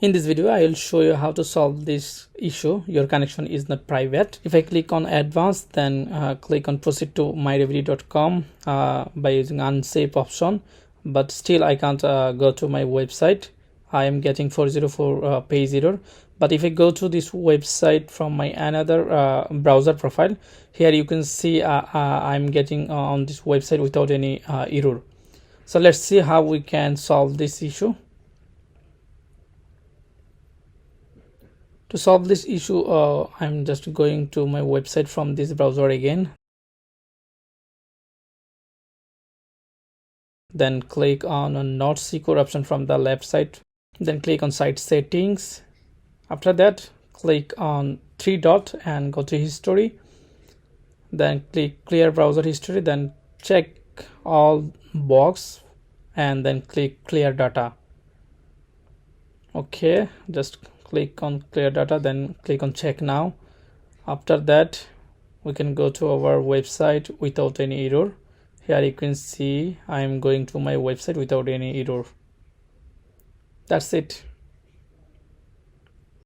In this video, I will show you how to solve this issue. Your connection is not private. If I click on advanced, then click on proceed to myreverie.com by using unsafe option, but still I can't go to my website. I am getting 404 page error. But if I go to this website from my another browser profile, here you can see I'm getting on this website without any error. So let's see how we can solve this issue. To solve this issue, I'm just going to my website from this browser again. Then click on a not secure option from the left side. Then click on site settings. After that, click on three dot and go to history. Then click clear browser history. Then check all box and then click clear data. Okay, just click on clear data, then click on check now. After that, we can go to our website without any error. Here you can see I am going to my website without any error. That's it.